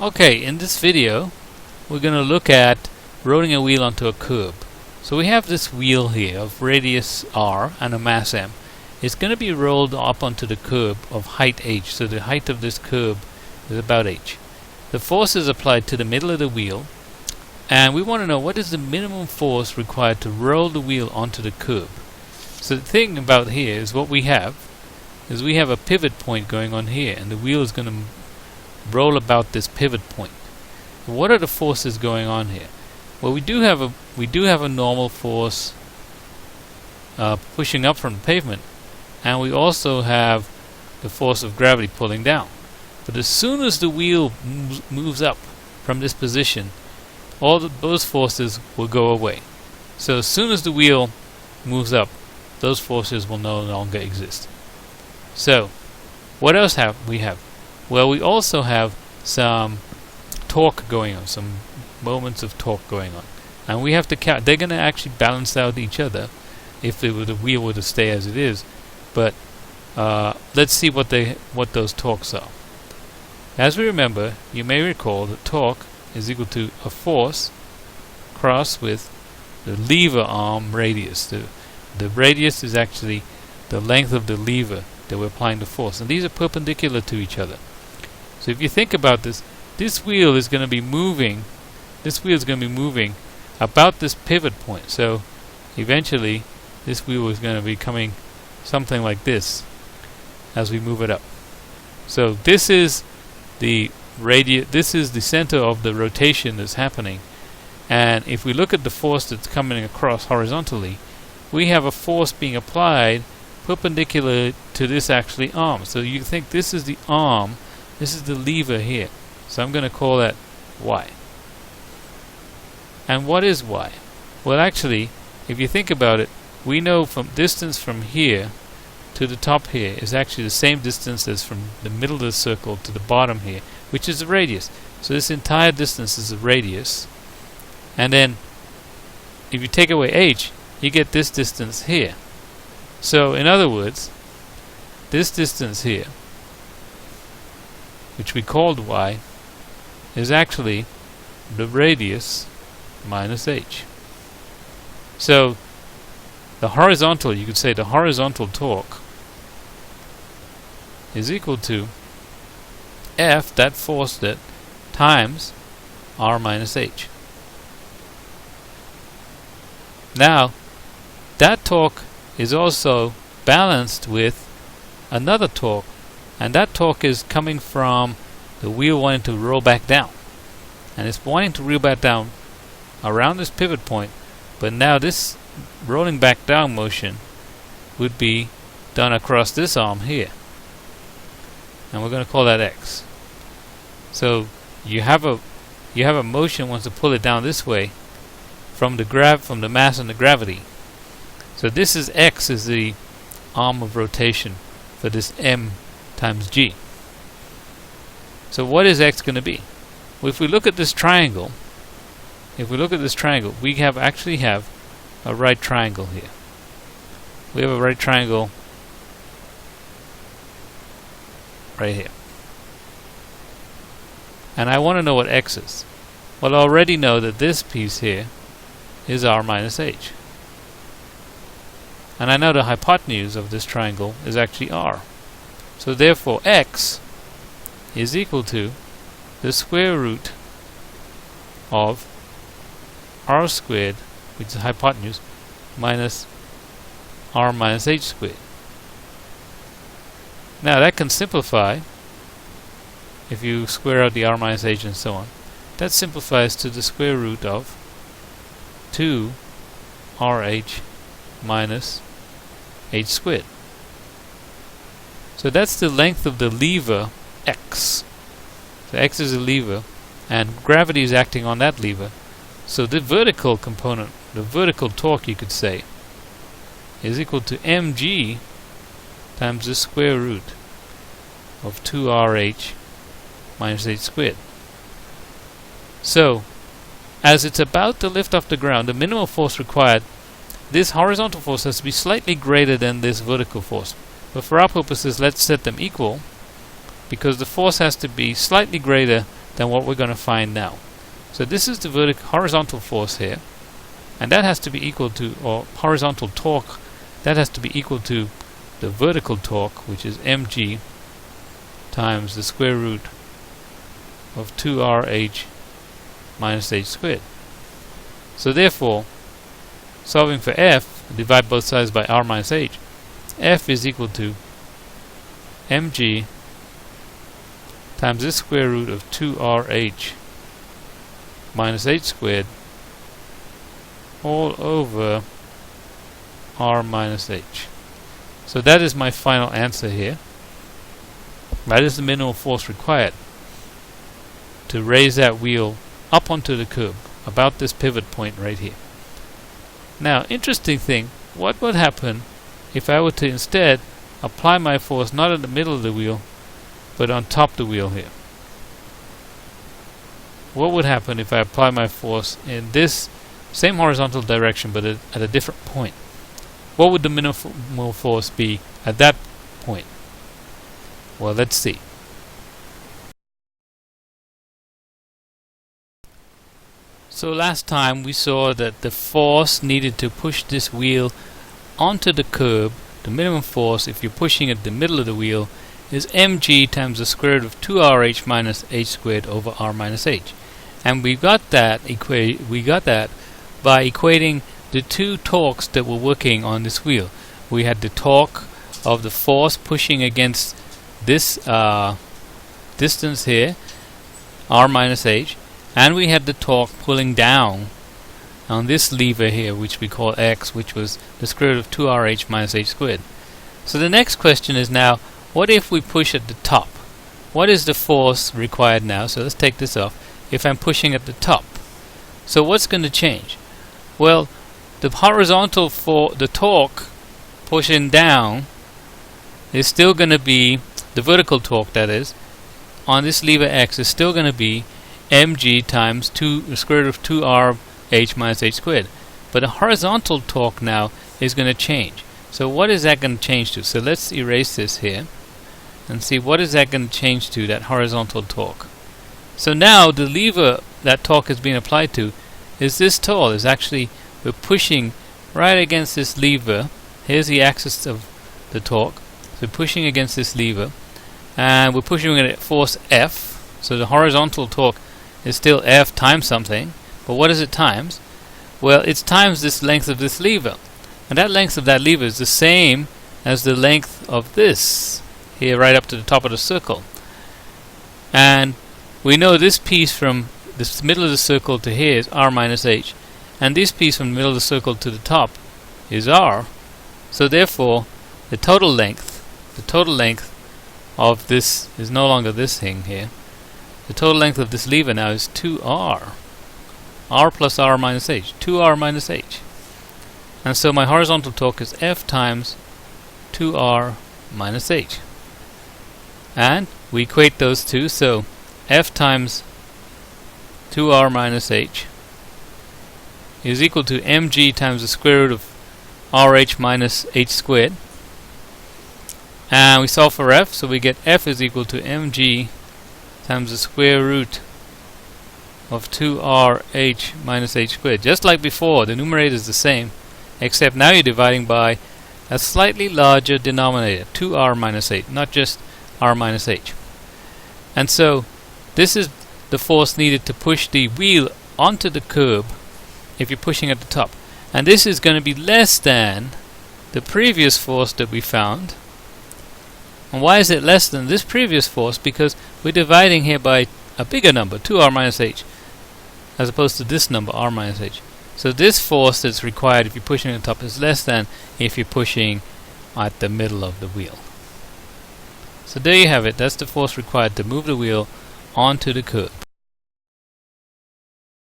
Okay, in this video we're going to look at rolling a wheel onto a curb. So we have this wheel here of radius r and a mass m. It's going to be rolled up onto the curb of height h. So the height of this curb is about h. The force is applied to the middle of the wheel, and we want to know what is the minimum force required to roll the wheel onto the curb. So the thing about here is what we have is we have a pivot point going on here, and the wheel is going to roll about this pivot point. What are the forces going on here? Well, we do have a normal force pushing up from the pavement, and we also have the force of gravity pulling down. But as soon as the wheel moves up from this position, those forces will go away. So as soon as the wheel moves up, those forces will no longer exist. So what else have we? Well, we also have some torque going on, some moments of torque going on, and we have to count. They're going to actually balance out each other if the wheel were to stay as it is. But let's see what those torques are. As we remember, you may recall that torque is equal to a force crossed with the lever arm radius. The radius is actually the length of the lever that we're applying the force, and these are perpendicular to each other. So if you think about this, this wheel is going to be moving. This wheel is going to be moving about this pivot point. So eventually, this wheel is going to be coming something like this as we move it up. So this is the This is the center of the rotation that's happening. And if we look at the force that's coming across horizontally, we have a force being applied perpendicular to this actually arm. So you think this is the arm. This is the lever here. So I'm going to call that Y. And what is Y? Well, actually, if you think about it, we know from distance from here to the top here is actually the same distance as from the middle of the circle to the bottom here, which is the radius. So this entire distance is the radius. And then if you take away h, you get this distance here. So in other words, this distance here, which we called y, is actually the radius minus h. So the horizontal, you could say the horizontal torque is equal to F, that force, that times r minus h. Now that torque is also balanced with another torque, and that torque is coming from the wheel wanting to roll back down, and it's wanting to roll back down around this pivot point. But now this rolling back down motion would be done across this arm here, and we're going to call that x. So you have a motion wants to pull it down this way from the mass and the gravity. So this is x, is the arm of rotation for this m times g. So what is x going to be? Well, if we look at this triangle, we actually have a right triangle here. We have a right triangle right here. And I want to know what x is. Well, I already know that this piece here is r minus h. And I know the hypotenuse of this triangle is actually r. So therefore x is equal to the square root of r squared, which is the hypotenuse, minus r minus h squared. Now that can simplify. If you square out the r minus h and so on, that simplifies to the square root of 2rh minus h squared. So that's the length of the lever x. So x is a lever, and gravity is acting on that lever. So the vertical component, the vertical torque, you could say, is equal to mg times the square root of 2rh minus h squared. So as it's about to lift off the ground, the minimal force required, this horizontal force has to be slightly greater than this vertical force. But for our purposes, let's set them equal, because the force has to be slightly greater than what we're going to find now. So this is the horizontal force here, and that has to be equal to, or horizontal torque, that has to be equal to the vertical torque, which is mg times the square root of 2rh minus h squared. So therefore, solving for f, divide both sides by r minus h, f is equal to mg times the square root of 2rh minus h squared all over r minus h. So that is my final answer here. That is the minimal force required to raise that wheel up onto the curb, about this pivot point right here. Now, interesting thing, what would happen if I were to instead apply my force not in the middle of the wheel, but on top of the wheel here? What would happen if I apply my force in this same horizontal direction, but at a different point? What would the minimal force be at that point? Well, let's see. So last time we saw that the force needed to push this wheel onto the curb, the minimum force if you're pushing it the middle of the wheel, is mg times the square root of 2rh minus h squared over r minus h. And we got that by equating the two torques that were working on this wheel. We had the torque of the force pushing against this distance here, r minus h, and we had the torque pulling down on this lever here, which we call x, which was the square root of 2rh minus h squared. So the next question is now, what if we push at the top? What is the force required now? So let's take this off. If I'm pushing at the top, so what's going to change? Well, the horizontal for the torque pushing down is still going to be, the vertical torque that is, on this lever x is still going to be mg times the square root of 2rh minus h squared. But the horizontal torque now is going to change. So what is that going to change to? So let's erase this here and see what is that going to change to, that horizontal torque. So now the lever that torque is being applied to is this tall. Is actually, we're pushing right against this lever. Here's the axis of the torque. So we're pushing against this lever, and we're pushing at force F. So the horizontal torque is still F times something. But what is it times? Well, it's times this length of this lever. And that length of that lever is the same as the length of this here, right up to the top of the circle. And we know this piece from the middle of the circle to here is r minus h, and this piece from the middle of the circle to the top is r. So therefore, the total length of this is no longer this thing here. The total length of this lever now is 2r. r plus r minus h. 2r minus h. And so my horizontal torque is F times 2r minus h. And we equate those two, so F times 2r minus h is equal to mg times the square root of rh minus h squared. And we solve for F, so we get F is equal to mg times the square root of 2rh minus h squared. Just like before, the numerator is the same, except now you're dividing by a slightly larger denominator, 2r minus h, not just r minus h. And so this is the force needed to push the wheel onto the curb if you're pushing at the top. And this is going to be less than the previous force that we found. And why is it less than this previous force? Because we're dividing here by a bigger number, 2r minus h, as opposed to this number, r minus h. So this force that's required if you're pushing at the top is less than if you're pushing at the middle of the wheel. So there you have it. That's the force required to move the wheel onto the curb.